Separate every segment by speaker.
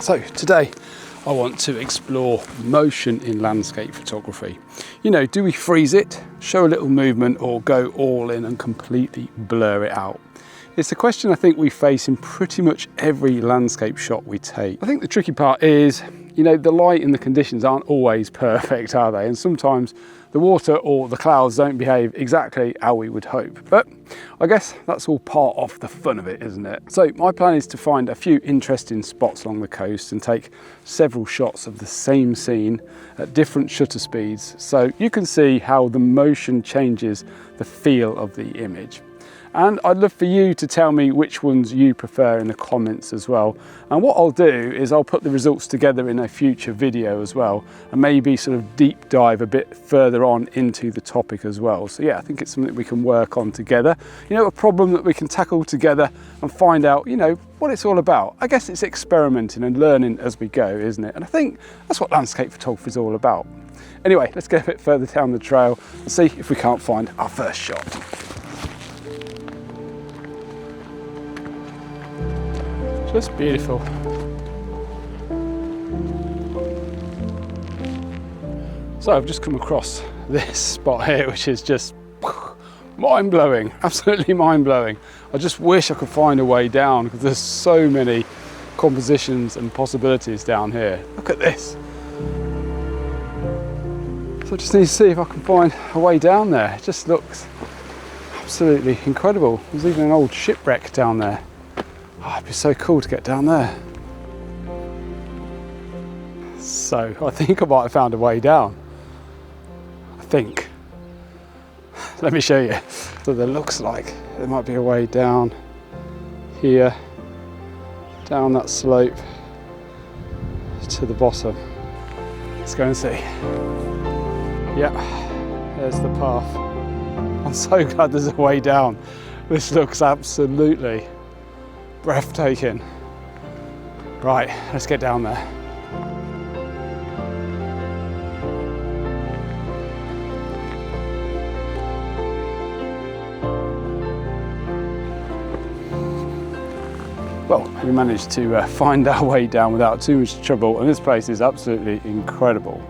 Speaker 1: So today I want to explore motion in landscape photography. You know, do we freeze it, show a little movement, or go all in and completely blur it out? It's a question I think we face in pretty much every landscape shot we take. I think the tricky part is, you know, the light and the conditions aren't always perfect, are they? And sometimes the water or the clouds don't behave exactly how we would hope. But I guess that's all part of the fun of it, isn't it? So my plan is to find a few interesting spots along the coast and take several shots of the same scene at different shutter speeds, so you can see how the motion changes the feel of the image. And I'd love for you to tell me which ones you prefer in the comments as well. And what I'll do is I'll put the results together in a future video as well, and maybe sort of deep dive a bit further on into the topic as well. So yeah, I think it's something we can work on together. You know, a problem that we can tackle together and find out, you know, what it's all about. I guess it's experimenting and learning as we go, isn't it? And I think that's what landscape photography is all about. Anyway, let's get a bit further down the trail and see if we can't find our first shot. Just beautiful. So I've just come across this spot here, which is just mind-blowing, absolutely mind-blowing. I just wish I could find a way down because there's so many compositions and possibilities down here. Look at this. So I just need to see if I can find a way down there. It just looks absolutely incredible. There's even an old shipwreck down there. Oh, it'd be so cool to get down there. So I think I might have found a way down. I think. Let me show you. So there looks like there might be a way down here, down that slope to the bottom. Let's go and see. Yeah, there's the path. I'm so glad there's a way down. This looks absolutely breathtaking. Right, let's get down there. Well, we managed to find our way down without too much trouble, and this place is absolutely incredible.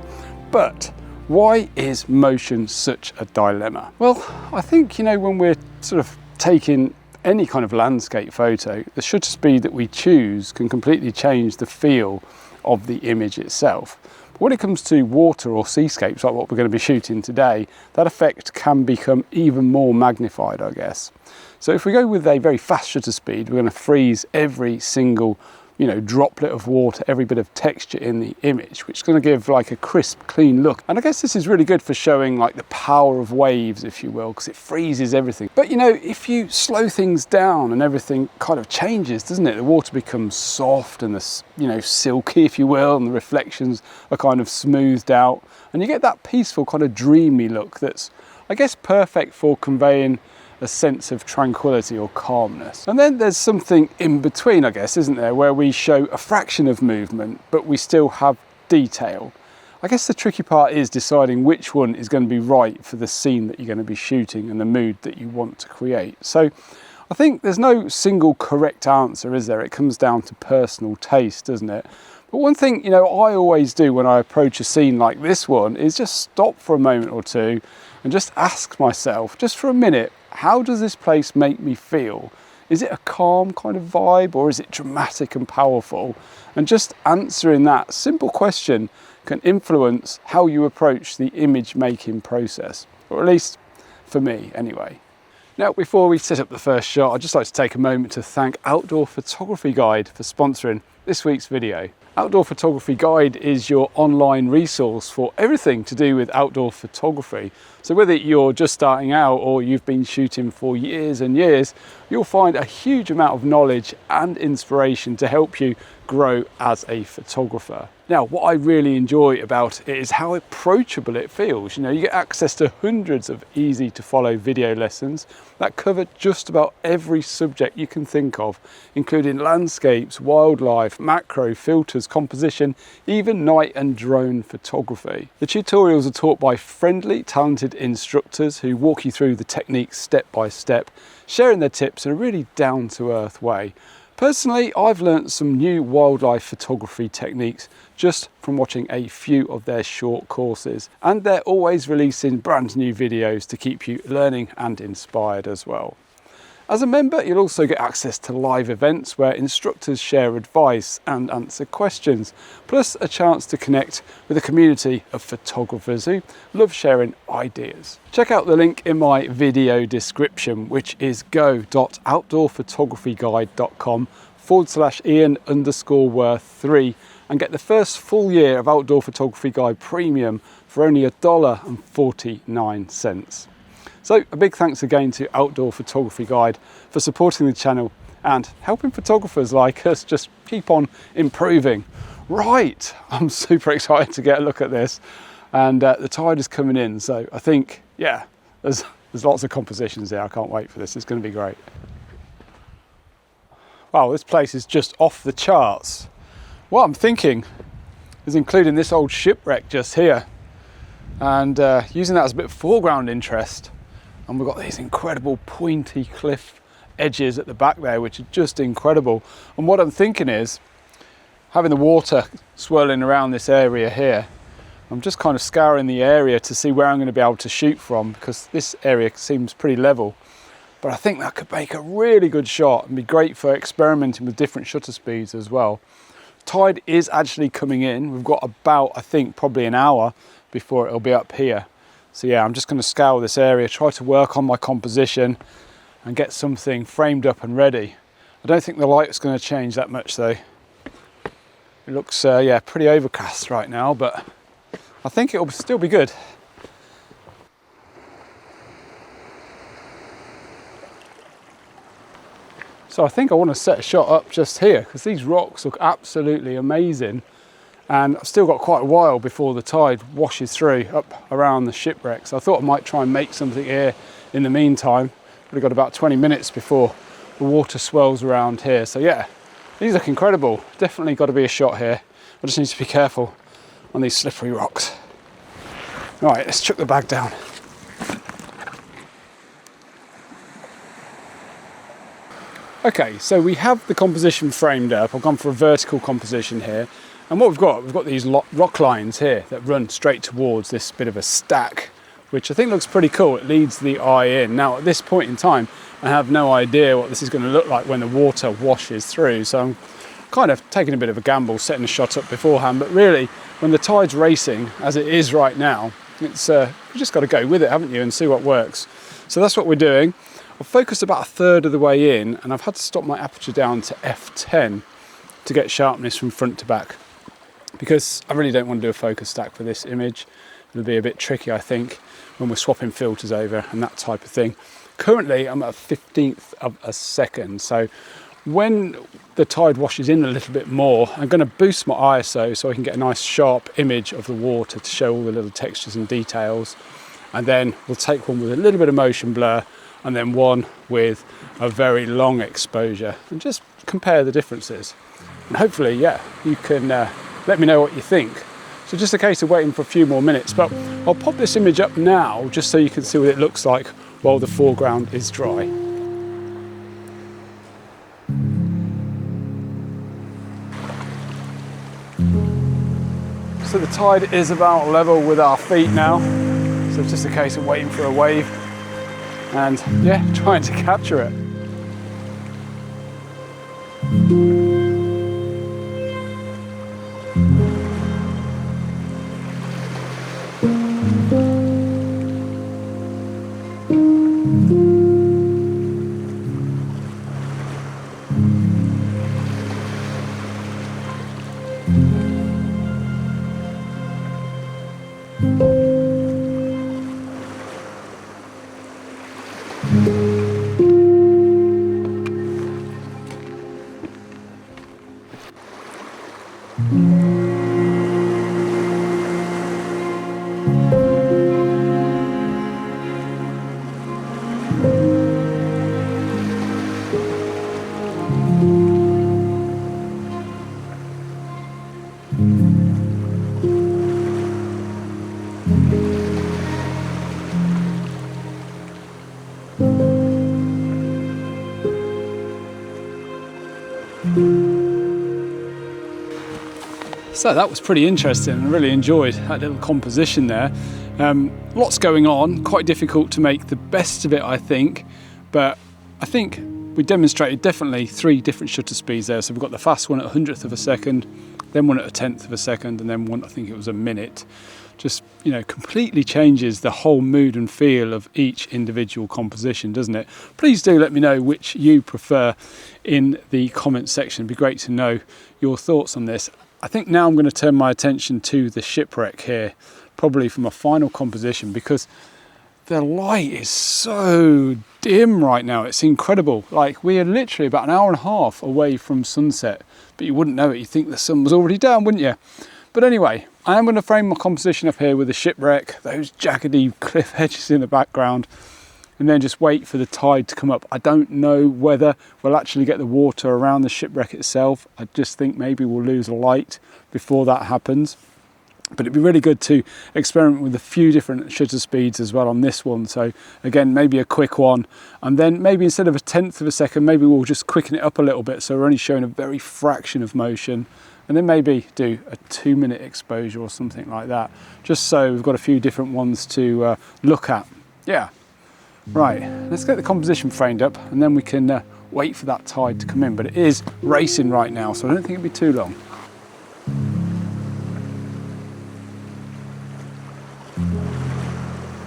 Speaker 1: But why is motion such a dilemma? Well, I think, you know, when we're sort of taking any kind of landscape photo, the shutter speed that we choose can completely change the feel of the image itself. But when it comes to water or seascapes, like what we're going to be shooting today, that effect can become even more magnified, I guess. So if we go with a very fast shutter speed, we're going to freeze every single, you know, droplet of water, every bit of texture in the image, which is going to give like a crisp, clean look. And I guess this is really good for showing like the power of waves, if you will, because it freezes everything. But you know, if you slow things down and everything kind of changes, doesn't it? The water becomes soft and the, you know, silky, if you will, and the reflections are kind of smoothed out, and you get that peaceful kind of dreamy look that's, I guess, perfect for conveying a sense of tranquility or calmness. And then there's something in between, I guess, isn't there, where we show a fraction of movement, but we still have detail. I guess the tricky part is deciding which one is going to be right for the scene that you're going to be shooting and the mood that you want to create. So I think there's no single correct answer, is there? It comes down to personal taste, doesn't it? But one thing, you know, I always do when I approach a scene like this one is just stop for a moment or two and just ask myself, just for a minute, how does this place make me feel? Is it a calm kind of vibe, or is it dramatic and powerful? And just answering that simple question can influence how you approach the image making process, or at least for me anyway. Now, before we set up the first shot, I'd just like to take a moment to thank Outdoor Photography Guide for sponsoring this week's video. Outdoor Photography Guide is your online resource for everything to do with outdoor photography. So whether you're just starting out or you've been shooting for years and years, you'll find a huge amount of knowledge and inspiration to help you grow as a photographer. Now, what I really enjoy about it is how approachable it feels. You know, you get access to hundreds of easy to follow video lessons that cover just about every subject you can think of, including landscapes, wildlife, macro, filters, composition, even night and drone photography. The tutorials are taught by friendly, talented instructors who walk you through the techniques step by step, sharing their tips in a really down-to-earth way. Personally, I've learnt some new wildlife photography techniques just from watching a few of their short courses, and they're always releasing brand new videos to keep you learning and inspired as well. As a member, you'll also get access to live events where instructors share advice and answer questions, plus a chance to connect with a community of photographers who love sharing ideas. Check out the link in my video description, which is go.outdoorphotographyguide.com/Ian_Worth3, and get the first full year of Outdoor Photography Guide Premium for only $1.49. So a big thanks again to Outdoor Photography Guide for supporting the channel and helping photographers like us just keep on improving. Right, I'm super excited to get a look at this, and the tide is coming in, so I think, yeah, there's lots of compositions here. I can't wait for this. It's going to be great. Wow, this place is just off the charts. What I'm thinking is including this old shipwreck just here and using that as a bit of foreground interest. And we've got these incredible pointy cliff edges at the back there, which are just incredible. And what I'm thinking is, having the water swirling around this area here, I'm just kind of scouring the area to see where I'm going to be able to shoot from, because this area seems pretty level. But I think that could make a really good shot and be great for experimenting with different shutter speeds as well. Tide is actually coming in. We've got about, I think, probably an hour before it'll be up here. So yeah, I'm just going to scour this area, try to work on my composition and get something framed up and ready. I don't think the light's going to change that much though. It looks, yeah, pretty overcast right now, but I think it'll still be good. So I think I want to set a shot up just here because these rocks look absolutely amazing. And I've still got quite a while before the tide washes through up around the shipwreck. So I thought I might try and make something here in the meantime. We've got about 20 minutes before the water swells around here. So yeah, these look incredible. Definitely got to be a shot here. I just need to be careful on these slippery rocks. All right, let's chuck the bag down. Okay, so we have the composition framed up. I've gone for a vertical composition here. And what we've got these rock lines here that run straight towards this bit of a stack, which I think looks pretty cool. It leads the eye in. Now, at this point in time, I have no idea what this is going to look like when the water washes through. So I'm kind of taking a bit of a gamble, setting a shot up beforehand. But really, when the tide's racing, as it is right now, it's you just got to go with it, haven't you, and see what works. So that's what we're doing. I've focused about a third of the way in, and I've had to stop my aperture down to f10 to get sharpness from front to back, because I really don't want to do a focus stack for this image. It'll be a bit tricky, I think, when we're swapping filters over and that type of thing. Currently, I'm at a 15th of a second. So when the tide washes in a little bit more, I'm going to boost my ISO so I can get a nice sharp image of the water to show all the little textures and details. And then we'll take one with a little bit of motion blur and then one with a very long exposure and just compare the differences. And hopefully, yeah, you can let me know what you think. So just a case of waiting for a few more minutes, but I'll pop this image up now just so you can see what it looks like while the foreground is dry. So the tide is about level with our feet now. So it's just a case of waiting for a wave and yeah, trying to capture it. So that was pretty interesting. I really enjoyed that little composition there. Lots going on, quite difficult to make the best of it, I think, but I think we demonstrated definitely 3 different shutter speeds there. So we've got the fast one at 100th of a second, then one at 1/10 of a second, and then one, I think it was a minute. Just, you know, completely changes the whole mood and feel of each individual composition, doesn't it? Please do let me know which you prefer in the comments section. It'd be great to know your thoughts on this. I think now I'm going to turn my attention to the Shipwreck here, probably for my final composition, because the light is so dim right now. It's incredible. Like, we are literally about an hour and a half away from sunset, but you wouldn't know it. You'd think the sun was already down, wouldn't you? But anyway, I am going to frame my composition up here with the Shipwreck, those jaggedy cliff edges in the background, and then just wait for the tide to come up. I don't know whether we'll actually get the water around the Shipwreck itself. I just think maybe we'll lose light before that happens. But it'd be really good to experiment with a few different shutter speeds as well on this one. So again, maybe a quick one, and then maybe instead of 1/10 of a second, maybe we'll just quicken it up a little bit, so we're only showing a very fraction of motion, and then maybe do a 2-minute exposure or something like that, just so we've got a few different ones to look at. Yeah, right, let's get the composition framed up, and then we can wait for that tide to come in. But it is racing right now, so I don't think it'll be too long.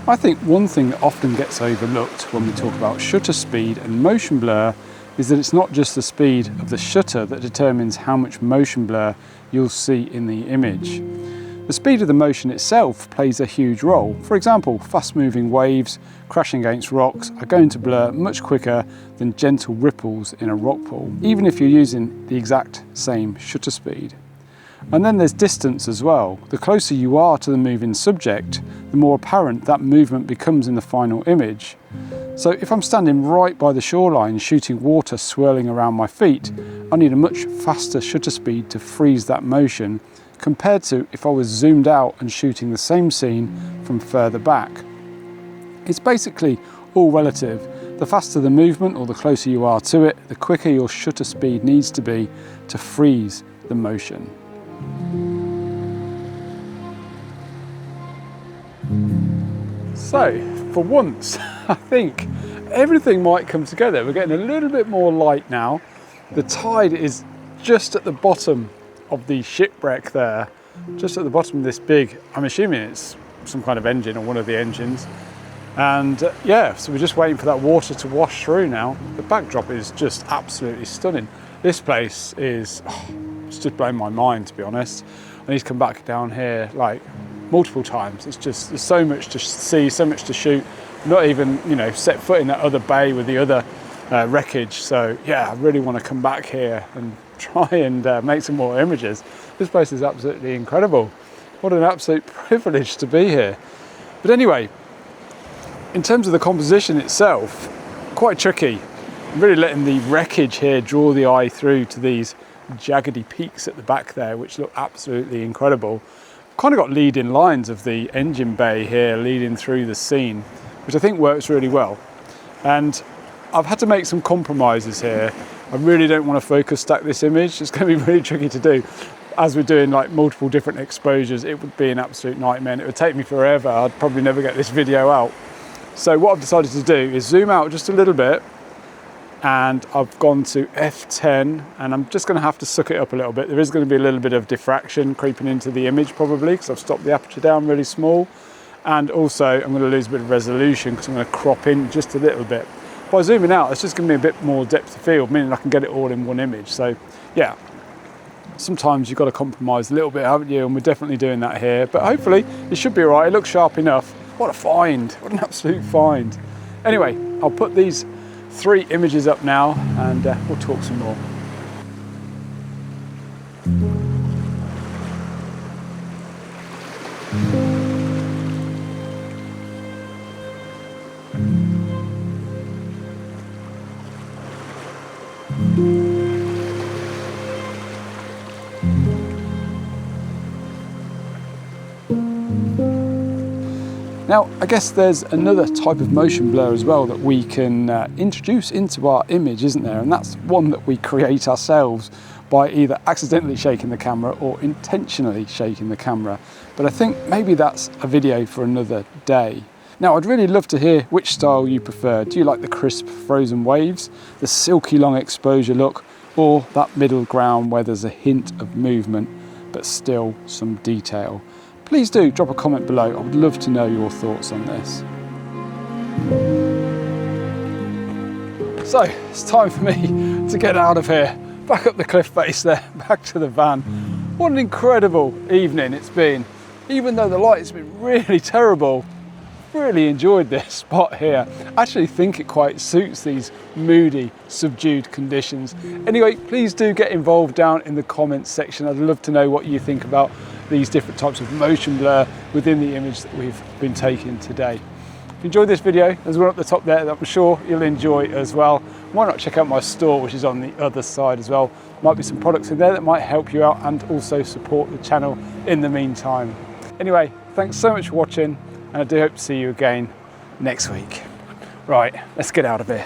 Speaker 1: I think one thing that often gets overlooked when we talk about shutter speed and motion blur is that it's not just the speed of the shutter that determines how much motion blur you'll see in the image. The speed of the motion itself plays a huge role. For example, fast-moving waves crashing against rocks are going to blur much quicker than gentle ripples in a rock pool, even if you're using the exact same shutter speed. And then there's distance as well. The closer you are to the moving subject, the more apparent that movement becomes in the final image. So if I'm standing right by the shoreline shooting water swirling around my feet, I need a much faster shutter speed to freeze that motion compared to if I was zoomed out and shooting the same scene from further back. It's basically all relative. The faster the movement or the closer you are to it, the quicker your shutter speed needs to be to freeze the motion. So, for once, I think everything might come together. We're getting a little bit more light now. The tide is just at the bottom of the Shipwreck there, just at the bottom of this big, I'm assuming it's some kind of engine or one of the engines. And yeah, so we're just waiting for that water to wash through now. The backdrop is just absolutely stunning. This place is, it's just blown my mind, to be honest. I need to come back down here like multiple times. It's just, there's so much to see, so much to shoot. Not even, you know, set foot in that other bay with the other wreckage. So yeah, I really want to come back here and try and make some more images. This place is absolutely incredible. What an absolute privilege to be here. But anyway, in terms of the composition itself, quite tricky. I'm really letting the wreckage here draw the eye through to these jaggedy peaks at the back there, which look absolutely incredible. Kind of got leading lines of the engine bay here leading through the scene, which I think works really well. And I've had to make some compromises here. I really don't want to focus stack this image. It's going to be really tricky to do. As we're doing like multiple different exposures, it would be an absolute nightmare and it would take me forever. I'd probably never get this video out. So what I've decided to do is zoom out just a little bit, and I've gone to F10, and I'm just going to have to suck it up a little bit. There is going to be a little bit of diffraction creeping into the image probably, because I've stopped the aperture down really small, and also I'm going to lose a bit of resolution because I'm going to crop in just a little bit. By zooming out, it's just going to be a bit more depth of field, meaning I can get it all in one image. So yeah, sometimes you've got to compromise a little bit, haven't you? And we're definitely doing that here, but hopefully it should be all right. It looks sharp enough. What a find, what an absolute find. Anyway, I'll put these 3 images up now, and we'll talk some more. Now, I guess there's another type of motion blur as well that we can introduce into our image, isn't there? And that's one that we create ourselves by either accidentally shaking the camera or intentionally shaking the camera. But I think maybe that's a video for another day. Now, I'd really love to hear which style you prefer. Do you like the crisp frozen waves, the silky long exposure look, or that middle ground where there's a hint of movement but still some detail? Please do drop a comment below. I would love to know your thoughts on this. So it's time for me to get out of here. Back up the cliff face there, back to the van. What an incredible evening it's been. Even though the light's been really terrible, really enjoyed this spot here. I actually think it quite suits these moody, subdued conditions. Anyway, please do get involved down in the comments section. I'd love to know what you think about these different types of motion blur within the image that we've been taking today. If you enjoyed this video, there's one at the top there that I'm sure you'll enjoy as well. Why not check out my store, which is on the other side as well. Might be some products in there that might help you out and also support the channel in the meantime. Anyway, thanks so much for watching, and I do hope to see you again next week. Right, let's get out of here.